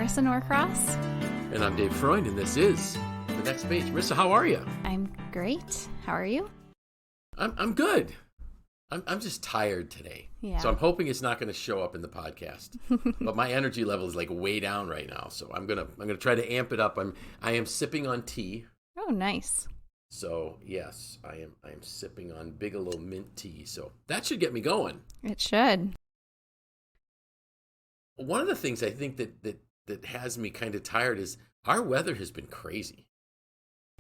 Marisa Norcross. And I'm Dave Freund, and this is The Next Page. Marisa, how are you? I'm great. How are you? I'm good. I'm just tired today. Yeah. So I'm hoping it's not going to show up in the podcast. But my energy level is like way down right now. So I'm gonna try to amp it up. I am sipping on tea. Oh, nice. So yes, I am sipping on Bigelow mint tea. So that should get me going. It should. One of the things I think that has me kind of tired is our weather has been crazy.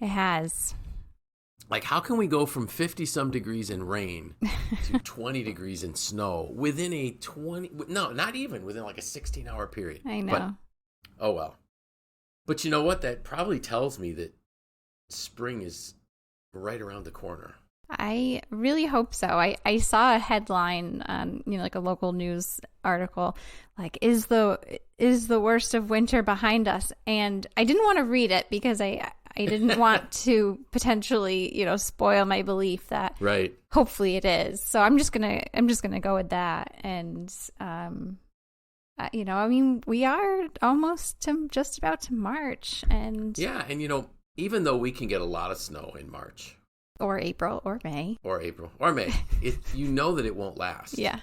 It has. Like, how can we go from 50-some degrees in rain to 20 degrees in snow within a not even within like a 16-hour period? I know. But, oh, well. But you know what? That probably tells me that spring is right around the corner. I really hope so. I saw a headline on, like a local news article, like, is the worst of winter behind us? And I didn't want to read it because I didn't want to potentially, spoil my belief that right. Hopefully it is. So I'm just gonna go with that. And we are almost just about to March, and yeah, and even though we can get a lot of snow in March or April or May, that it won't last. Yeah,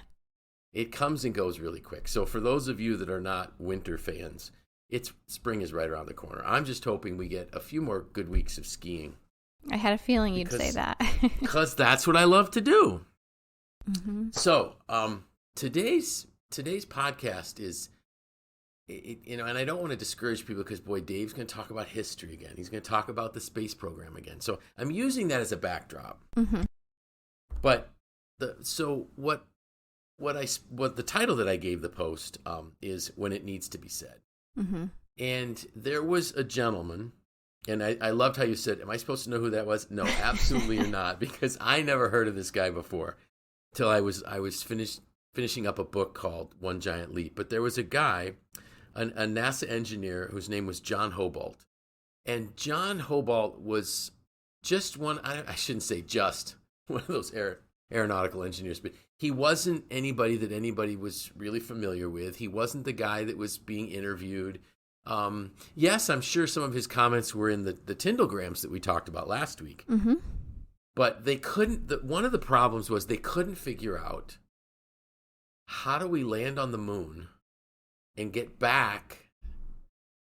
it comes and goes really quick. So for those of you that are not winter fans, spring is right around the corner. I'm just hoping we get a few more good weeks of skiing. I had a feeling you'd say that. Because that's what I love to do. Mm-hmm. So today's podcast is, and I don't want to discourage people because, boy, Dave's going to talk about history again. He's going to talk about the space program again. So I'm using that as a backdrop. Mm-hmm. But the title that I gave the post is When It Needs to Be Said. Mm-hmm. And there was a gentleman, and I loved how you said, am I supposed to know who that was? No, absolutely you're not, because I never heard of this guy before till I was finishing up a book called One Giant Leap. But there was a guy, a NASA engineer, whose name was John Houbolt. And John Houbolt was just I shouldn't say just, one of those aeronautical engineers, but he wasn't anybody that anybody was really familiar with. He wasn't the guy that was being interviewed. Yes, I'm sure some of his comments were in the Tindallgrams that we talked about last week. Mm-hmm. But they couldn't. One of the problems was they couldn't figure out, how do we land on the moon and get back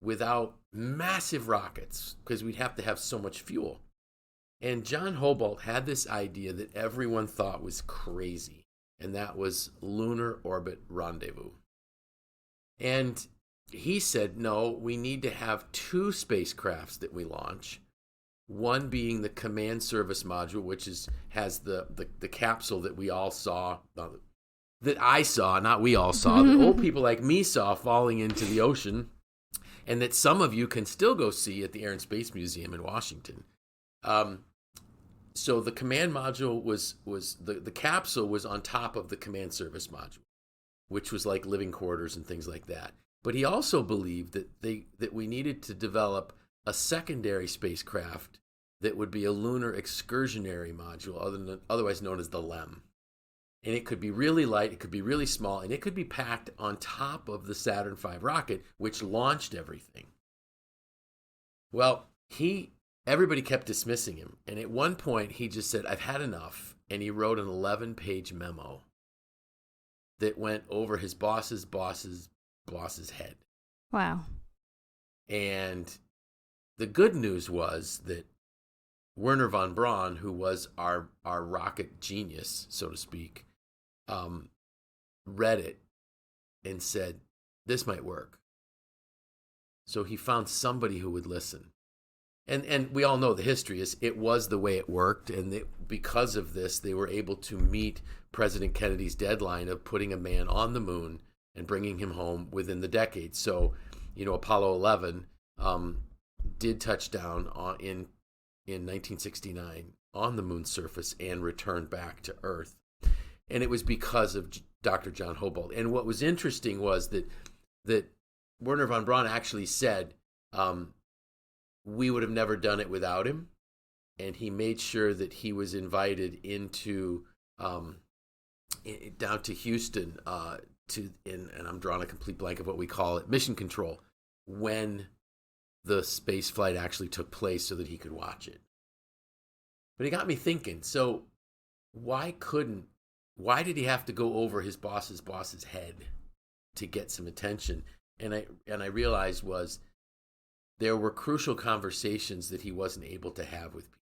without massive rockets, because we'd have to have so much fuel. And John Houbolt had this idea that everyone thought was crazy, and that was Lunar Orbit Rendezvous. And he said, no, we need to have two spacecrafts that we launch, one being the command service module, which has the capsule that we all saw, that I saw, not we all saw, that old people like me saw falling into the ocean, and that some of you can still go see at the Air and Space Museum in Washington. So the command module was the capsule was on top of the command service module, which was like living quarters and things like that. But he also believed that we needed to develop a secondary spacecraft that would be a lunar excursionary module, otherwise known as the LEM. And it could be really light, it could be really small, and it could be packed on top of the Saturn V rocket, which launched everything. Well, everybody kept dismissing him. And at one point, he just said, I've had enough. And he wrote an 11-page memo that went over his boss's head. Wow. And the good news was that Wernher von Braun, who was our rocket genius, so to speak, read it and said, this might work. So he found somebody who would listen. And we all know the history is it was the way it worked, and because of this, they were able to meet President Kennedy's deadline of putting a man on the moon and bringing him home within the decade. So, Apollo 11 did touch down in 1969 on the moon's surface and returned back to Earth. And it was because of Dr. John Houbolt. And what was interesting was that Wernher von Braun actually said, we would have never done it without him. And he made sure that he was invited into down to Houston and I'm drawing a complete blank of what we call it, mission control, when the space flight actually took place so that he could watch it. But it got me thinking, so why did he have to go over his boss's head to get some attention? And I realized was there were crucial conversations that he wasn't able to have with people.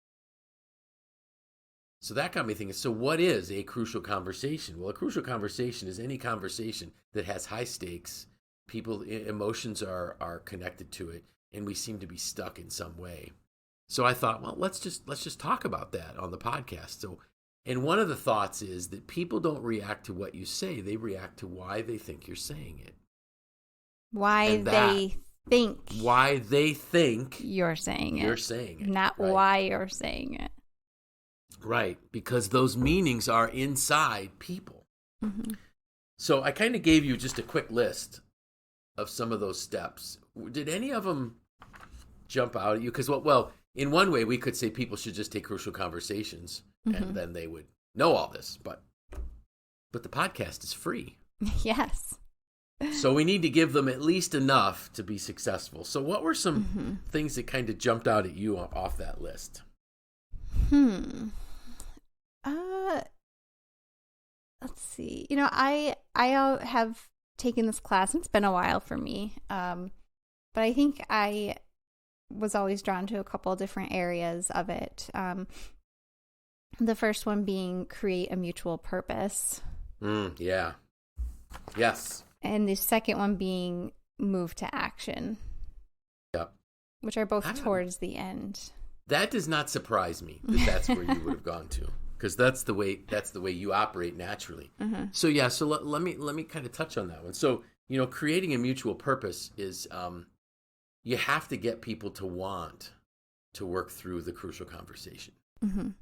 So that got me thinking, so what is a crucial conversation? Well, a crucial conversation is any conversation that has high stakes. People, emotions are connected to it, and we seem to be stuck in some way. So I thought, well, let's just talk about that on the podcast. So, and one of the thoughts is that people don't react to what you say; they react to why they think you're saying it. Why they think you're saying it, not right? Why you're saying it. Right, because those meanings are inside people. Mm-hmm. So I kind of gave you just a quick list of some of those steps. Did any of them jump out at you? Because, well, in one way, we could say people should just take crucial conversations, and then they would know all this. But the podcast is free. Yes. So we need to give them at least enough to be successful. So what were some things that kind of jumped out at you off that list? Let's see. I have taken this class, and it's been a while for me. But I think I was always drawn to a couple different areas of it. The first one being create a mutual purpose. Yeah. Yes. And the second one being move to action. Yep. Which are both towards the end. That does not surprise me that that's where you would have gone to, because that's the way you operate naturally. So yeah, so let me kind of touch on that one. So creating a mutual purpose is you have to get people to want to work through the crucial conversation, and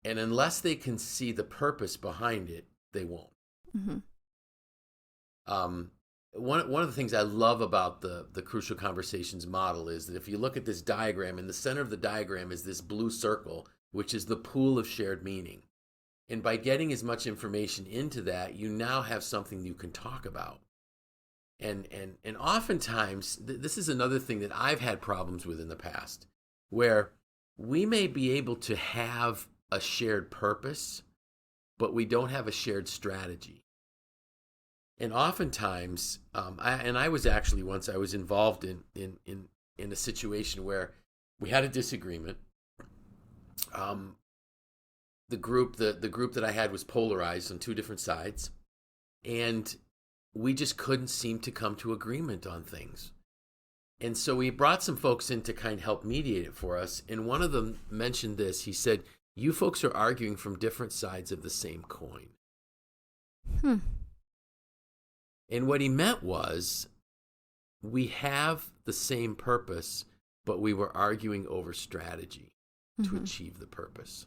unless they can see the purpose behind it, they won't. One of the things I love about the crucial conversations model is that if you look at this diagram, in the center of the diagram is this blue circle, which is the pool of shared meaning. And by getting as much information into that, you now have something you can talk about. And oftentimes, this is another thing that I've had problems with in the past, where we may be able to have a shared purpose, but we don't have a shared strategy. And oftentimes, I was actually once I was involved in a situation where we had a disagreement. The group that I had was polarized on two different sides, and we just couldn't seem to come to agreement on things. And so we brought some folks in to kind of help mediate it for us. And one of them mentioned this. He said, "You folks are arguing from different sides of the same coin." And what he meant was, we have the same purpose, but we were arguing over strategy to achieve the purpose.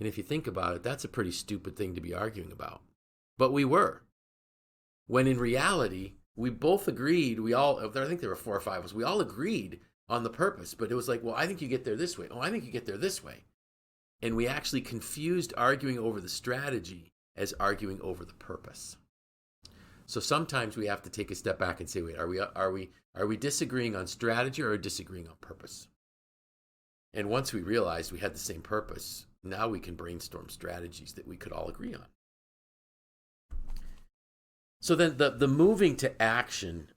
And if you think about it, that's a pretty stupid thing to be arguing about. But we were. When in reality, we both agreed, I think there were 4 or 5 of us, we all agreed on the purpose, but it was like, well, I think you get there this way. Oh, I think you get there this way. And we actually confused arguing over the strategy as arguing over the purpose. So sometimes we have to take a step back and say, wait, are we disagreeing on strategy or disagreeing on purpose? And once we realized we had the same purpose, now we can brainstorm strategies that we could all agree on. So then the moving to action,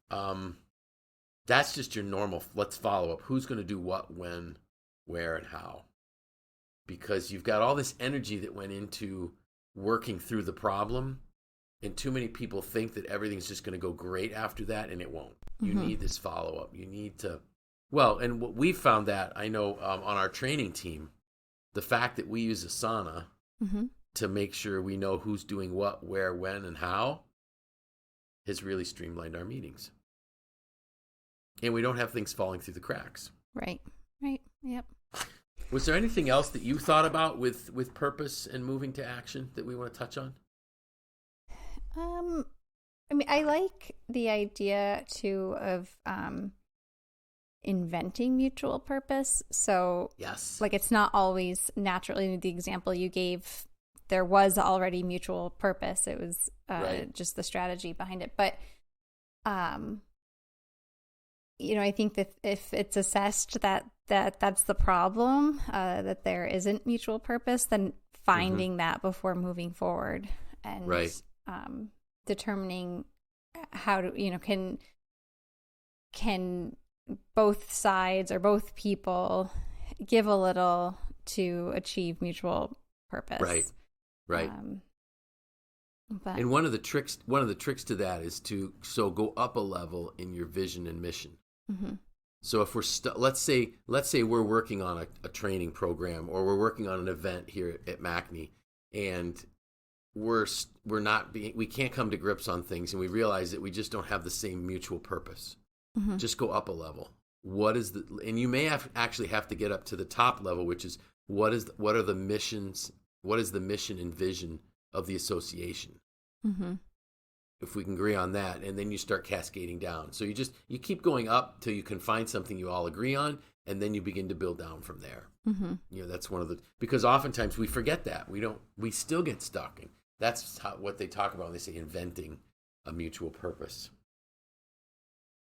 that's just your normal, let's follow up. Who's going to do what, when, where, and how? Because you've got all this energy that went into working through the problem, and too many people think that everything's just going to go great after that, and it won't. You need this follow-up. You need to, and what we found that, I know on our training team, the fact that we use Asana to make sure we know who's doing what, where, when, and how has really streamlined our meetings. And we don't have things falling through the cracks. Right, yep. Was there anything else that you thought about with purpose and moving to action that we want to touch on? I like the idea too of inventing mutual purpose. So yes, like it's not always naturally, the example you gave, there was already mutual purpose. It was just the strategy behind it. But I think that if it's assessed that that's the problem, that there isn't mutual purpose, then finding that before moving forward and determining how to, can both sides or both people give a little to achieve mutual purpose. Right. And one of the tricks to that is to go up a level in your vision and mission. Mm-hmm. So if we're let's say we're working on a training program, or we're working on an event here at MACNY, and we can't come to grips on things, and we realize that we just don't have the same mutual purpose. Mm-hmm. Just go up a level. And you may actually have to get up to the top level, which is what is the mission and vision of the association. Mm-hmm. If we can agree on that, and then you start cascading down. So you keep going up till you can find something you all agree on, and then you begin to build down from there. Mm-hmm. That's one of because oftentimes we forget that. We still get stuck. And that's what they talk about when they say inventing a mutual purpose.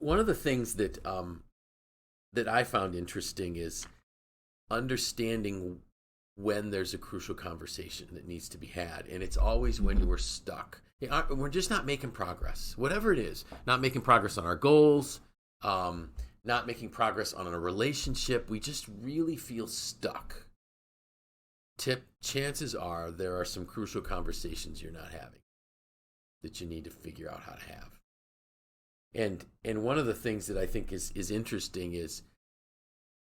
One of the things that I found interesting is understanding when there's a crucial conversation that needs to be had. And it's always when you were stuck. We're just not making progress, whatever it is. Not making progress on our goals, not making progress on a relationship. We just really feel stuck. Chances are there are some crucial conversations you're not having that you need to figure out how to have. And one of the things that I think is interesting is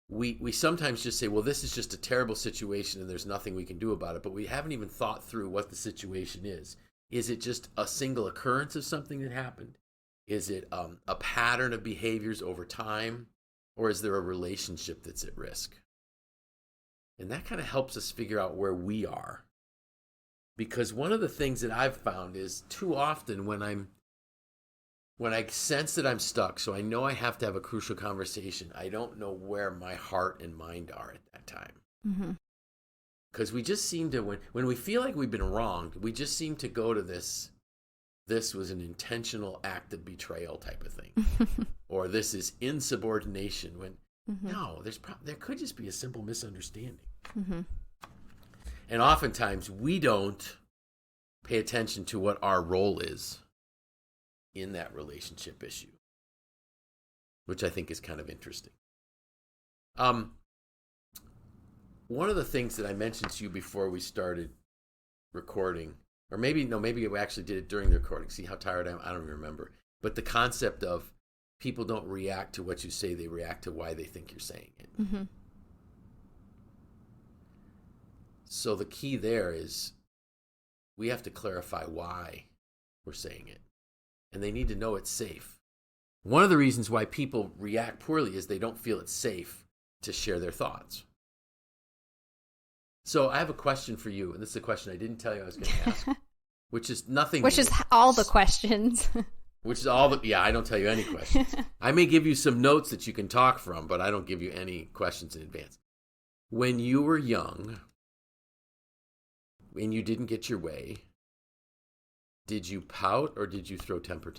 we sometimes just say, well, this is just a terrible situation and there's nothing we can do about it, but we haven't even thought through what the situation is. Is it just a single occurrence of something that happened? Is it a pattern of behaviors over time? Or is there a relationship that's at risk? And that kind of helps us figure out where we are. Because one of the things that I've found is too often when I sense that I'm stuck, so I know I have to have a crucial conversation, I don't know where my heart and mind are at that time. Mm-hmm. Because we just seem to, when we feel like we've been wronged, we just seem to go to this was an intentional act of betrayal type of thing. Or this is insubordination, when no, there could just be a simple misunderstanding. Mm-hmm. And oftentimes we don't pay attention to what our role is in that relationship issue, which I think is kind of interesting. One of the things that I mentioned to you before we started recording, or maybe we actually did it during the recording. See how tired I am? I don't even remember. But the concept of people don't react to what you say, they react to why they think you're saying it. Mm-hmm. So the key there is we have to clarify why we're saying it. And they need to know it's safe. One of the reasons why people react poorly is they don't feel it's safe to share their thoughts. So I have a question for you, and this is a question I didn't tell you I was going to ask, which is nothing. Which is all the questions. Which is I don't tell you any questions. I may give you some notes that you can talk from, but I don't give you any questions in advance. When you were young and you didn't get your way, did you pout or did you throw temper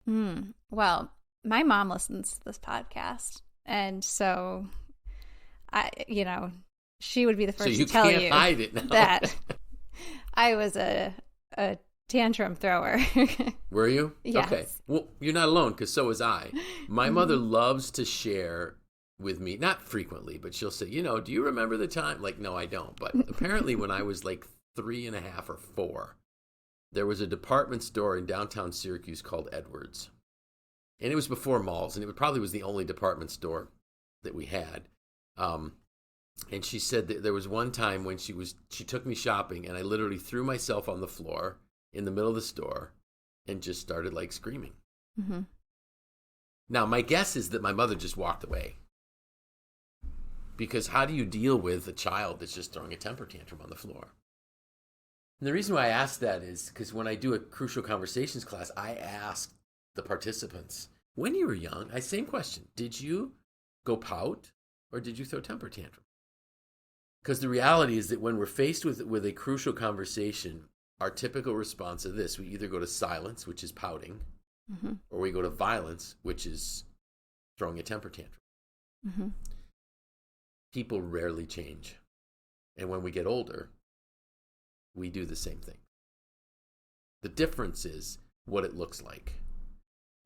tantrums? Well, my mom listens to this and so she would be the first to tell you hide it now. That I was a tantrum thrower. Were you? Yes. Okay. Well, you're not alone, because so was I. My mother loves to share with me, not frequently, but she'll say, do you remember the time? Like, no, I don't. But apparently when I was like 3.5 or 4, there was a department store in downtown Syracuse called Edwards. And it was before malls, and it probably was the only department store that we had. And she said that there was one time when she took me shopping, and I literally threw myself on the floor in the middle of the store and just started like screaming. Mm-hmm. Now, my guess is that my mother just walked away. Because how do you deal with a child that's just throwing a temper tantrum on the floor? And the reason why I ask that is because when I do a crucial conversations class, I ask the participants, when you were young, same question, did you go pout or did you throw temper tantrum? Because the reality is that when we're faced with a crucial conversation, our typical response to this, we either go to silence, which is pouting, Mm-hmm. Or we go to violence, which is throwing a temper tantrum. Mm-hmm. People rarely change. And when we get older, we do the same thing. The difference is what it looks like.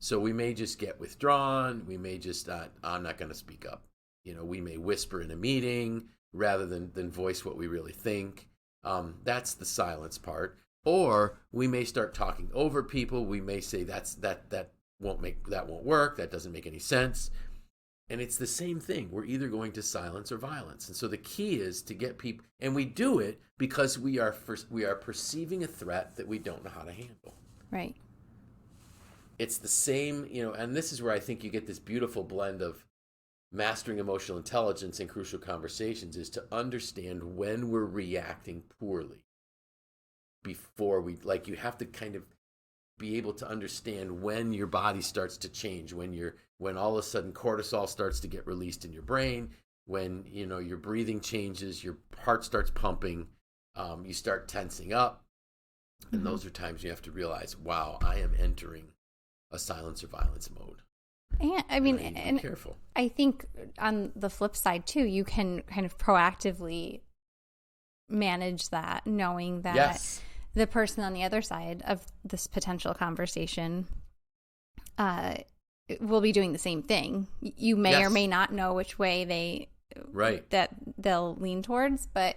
So we may just get withdrawn. We may just, I'm not going to speak up. We may whisper in a meeting rather than voice what we really think. That's the silence part. Or we may start talking over people. We may say that won't work. That doesn't make any sense. And it's the same thing. We're either going to silence or violence. And so the key is to get people, and we do it because we are perceiving a threat that we don't know how to handle. Right. It's the same, and this is where I think you get this beautiful blend of mastering emotional intelligence in crucial conversations, is to understand when we're reacting poorly before you have to kind of be able to understand when your body starts to change, when all of a sudden cortisol starts to get released in your brain, when your breathing changes, your heart starts pumping, you start tensing up, and Mm-hmm. those are times you have to realize, wow, I am entering a silence or violence mode. And I mean, and careful. I think on the flip side too, you can kind of proactively manage that, knowing that Yes. the person on the other side of this potential conversation will be doing the same thing. You may Yes. or may not know which way that they'll lean towards, but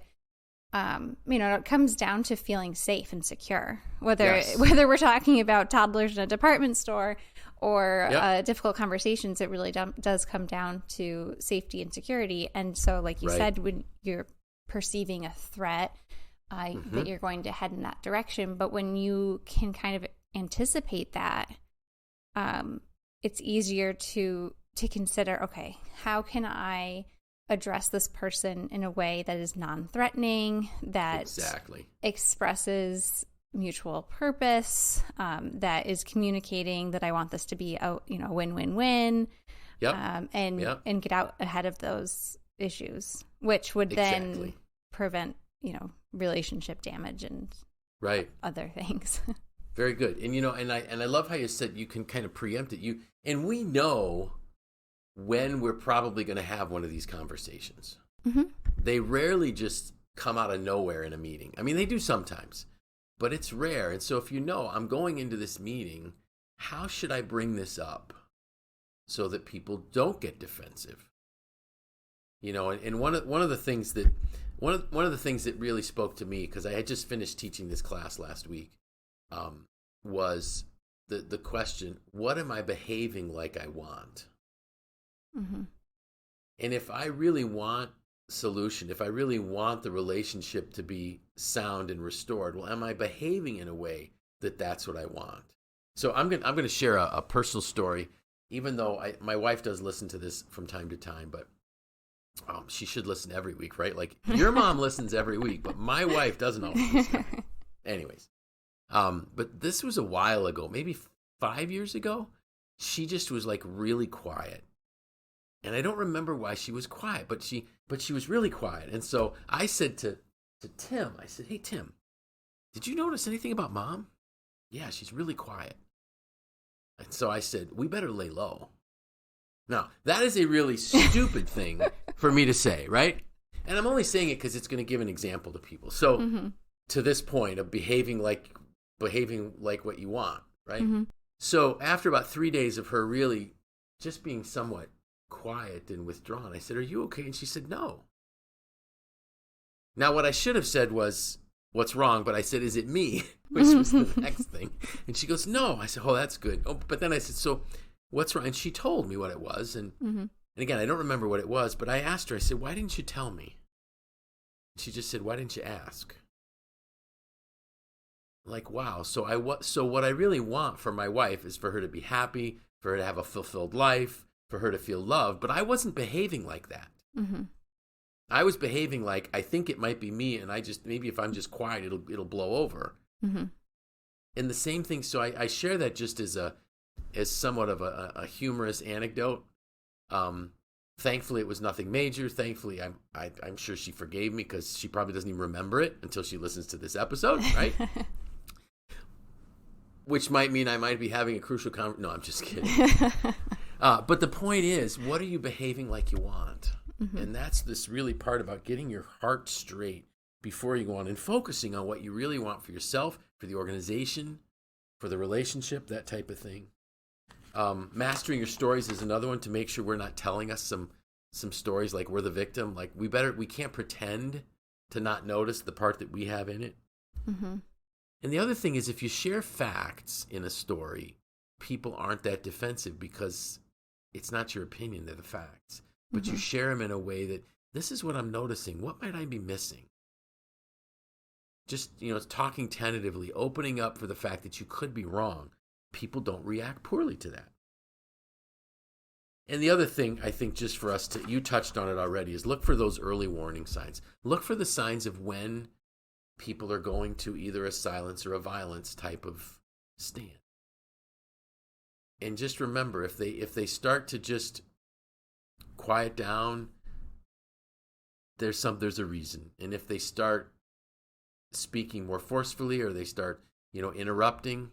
it comes down to feeling safe and secure. Whether we're talking about toddlers in a department store or difficult conversations, it really does come down to safety and security. And so, like you said, when you're perceiving a threat, that you're going to head in that direction. But when you can kind of anticipate that, it's easier to consider, okay, how can I address this person in a way that is non-threatening, that expresses mutual purpose, that is communicating that I want this to be a win-win-win, and get out ahead of those issues, which would then prevent relationship damage and other things. Very good. And and I love how you said you can kind of preempt it. And we know when we're probably going to have one of these conversations. Mm-hmm. They rarely just come out of nowhere in a meeting. I mean, they do sometimes, but it's rare. And so if I'm going into this meeting, how should I bring this up so that people don't get defensive? And one of the things that really spoke to me, because I had just finished teaching this class last week, was the question, what am I behaving like I want? Mm-hmm. And if I really want solution, if I really want the relationship to be sound and restored, well, am I behaving in a way that that's what I want? So I'm going to share a personal story, even though my wife does listen to this from time to time, but she should listen every week, right? Like your mom listens every week, but my wife doesn't always listen. Anyways, but this was a while ago, maybe 5 years ago. She just was like really quiet. And I don't remember why she was quiet, but she was really quiet. And so I said to Tim, I said, "Hey, Tim, did you notice anything about Mom? Yeah, she's really quiet." And so I said, "We better lay low." Now, that is a really stupid thing for me to say, right? And I'm only saying it because it's going to give an example to people. So to this point of behaving like what you want, right? Mm-hmm. So after about 3 days of her really just being somewhat quiet and withdrawn, I said, "Are you okay?" And she said, "No." Now, what I should have said was, "What's wrong?" But I said, "Is it me?" Which was the next thing. And she goes, "No." I said, "Oh, that's good." Oh, but then I said, "So what's wrong?" And she told me what it was. And again, I don't remember what it was, but I asked her, I said, "Why didn't you tell me?" She just said, "Why didn't you ask?" Like, wow. So what I really want for my wife is for her to be happy, for her to have a fulfilled life, for her to feel loved. But I wasn't behaving like that. Mm-hmm. I was behaving like I think it might be me, and maybe if I'm just quiet, it'll blow over. Mm-hmm. And the same thing. So I share that just as somewhat of a humorous anecdote. Thankfully, it was nothing major. Thankfully, I'm sure she forgave me, because she probably doesn't even remember it until she listens to this episode, right? which might mean I might be having a crucial No, I'm just kidding. But the point is, what are you behaving like you want? Mm-hmm. And that's this really part about getting your heart straight before you go on and focusing on what you really want for yourself, for the organization, for the relationship, that type of thing. Mastering your stories is another one, to make sure we're not telling us some stories like we're the victim. Like we can't pretend to not notice the part that we have in it. Mm-hmm. And the other thing is, if you share facts in a story, people aren't that defensive because it's not your opinion, they're the facts. But mm-hmm. you share them in a way that, this is what I'm noticing. What might I be missing? Just, talking tentatively, opening up for the fact that you could be wrong. People don't react poorly to that. And the other thing, I think, just for us you touched on it already, is look for those early warning signs. Look for the signs of when people are going to either a silence or a violence type of stand. And just remember, if they start to just quiet down, there's a reason. And if they start speaking more forcefully, or they start, interrupting,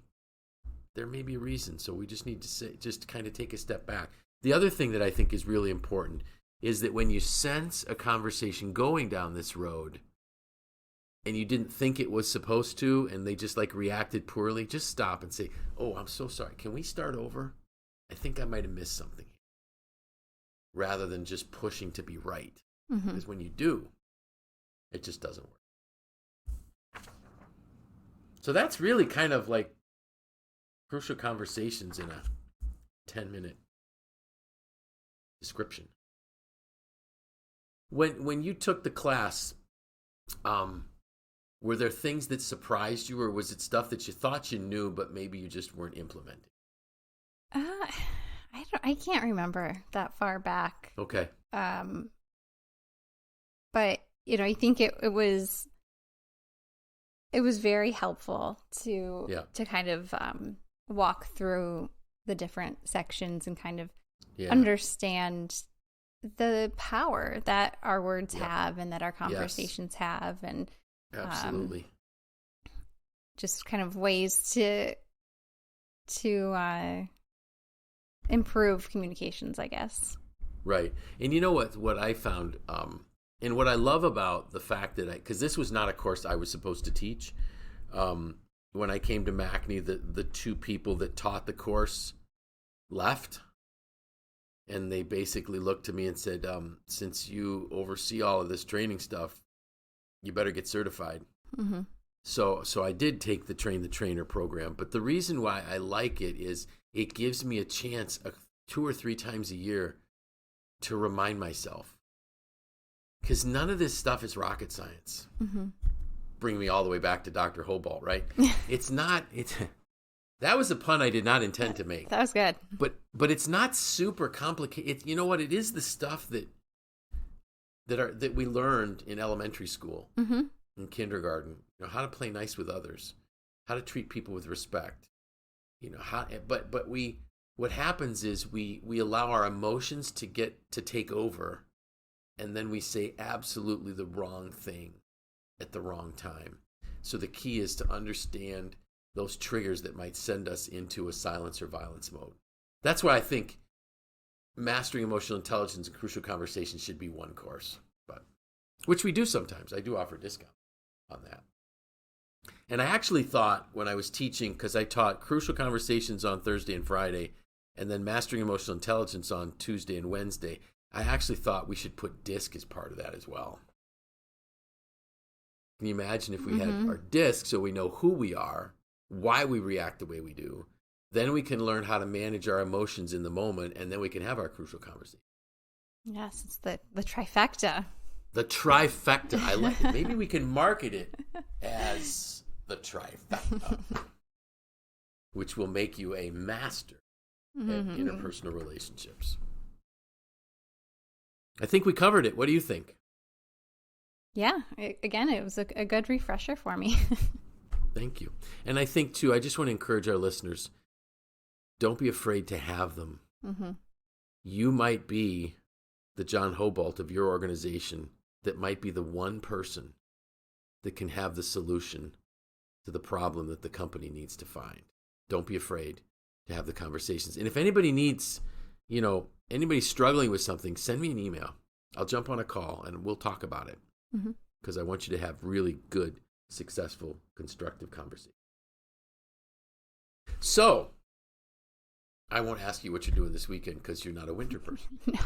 there may be a reason. So we just need to just kind of take a step back. The other thing that I think is really important is that when you sense a conversation going down this road and you didn't think it was supposed to, and they just reacted poorly, just stop and say, "Oh, I'm so sorry. Can we start over? I think I might have missed something." Rather than just pushing to be right. Mm-hmm. Because when you do, it just doesn't work. So that's really kind of like crucial conversations in a 10-minute description. When you took the class, were there things that surprised you, or was it stuff that you thought you knew but maybe you just weren't implementing? I can't remember that far back. Okay. But I think it was very helpful to kind of walk through the different sections and kind of understand the power that our words have and that our conversations have, and absolutely just kind of ways to improve communications, I guess. Right. And you know what I found, and what I love about the fact that because this was not a course I was supposed to teach. When I came to MACNY, the two people that taught the course left. And they basically looked to me and said, since you oversee all of this training stuff, you better get certified. Mm-hmm. So I did take the Train the Trainer program. But the reason why I like it is it gives me a chance 2 or 3 times a year to remind myself. Because none of this stuff is rocket science. Mm-hmm. Bring me all the way back to Dr. Houbolt, right? It's not... That was a pun I did not intend to make. That was good. But it's not super complicated. You know what? It is the stuff that we learned in elementary school, mm-hmm. in kindergarten. How to play nice with others, how to treat people with respect. What happens is we allow our emotions to take over, and then we say absolutely the wrong thing at the wrong time. So the key is to understand those triggers that might send us into a silence or violence mode. That's why I think mastering emotional intelligence and crucial conversations should be one course, which we do sometimes. I do offer a discount on that. And I actually thought when I was teaching, because I taught crucial conversations on Thursday and Friday, and then mastering emotional intelligence on Tuesday and Wednesday, I actually thought we should put DISC as part of that as well. Can you imagine if we had our DISC so we know who we are, why we react the way we do, then we can learn how to manage our emotions in the moment, and then we can have our crucial conversation. Yes, it's the trifecta. The trifecta. I like it. Maybe we can market it as the trifecta, which will make you a master at interpersonal relationships. I think we covered it. What do you think? Yeah. Again, it was a good refresher for me. Thank you. And I think, too, I just want to encourage our listeners, don't be afraid to have them. Mm-hmm. You might be the John Houbolt of your organization that might be the one person that can have the solution to the problem that the company needs to find. Don't be afraid to have the conversations. And if anybody needs, anybody struggling with something, send me an email. I'll jump on a call and we'll talk about it. Because I want you to have really good, successful, constructive conversations. So, I won't ask you what you're doing this weekend because you're not a winter person. No.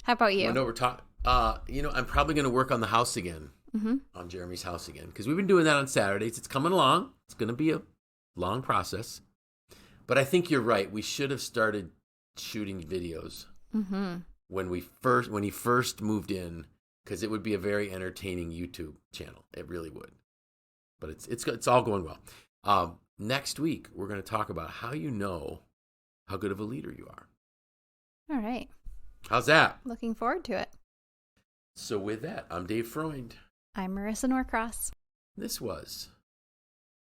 How about you? I know we're talking. I'm probably going to work on the house again, on Jeremy's house again, because we've been doing that on Saturdays. It's coming along. It's going to be a long process, but I think you're right. We should have started shooting videos when he first moved in, because it would be a very entertaining YouTube channel. It really would. But it's all going well. Next week we're going to talk about how you know how good of a leader you are. All right. How's that? Looking forward to it. So with that, I'm Dave Freund. I'm Marisa Norcross. This was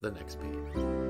The Next Page.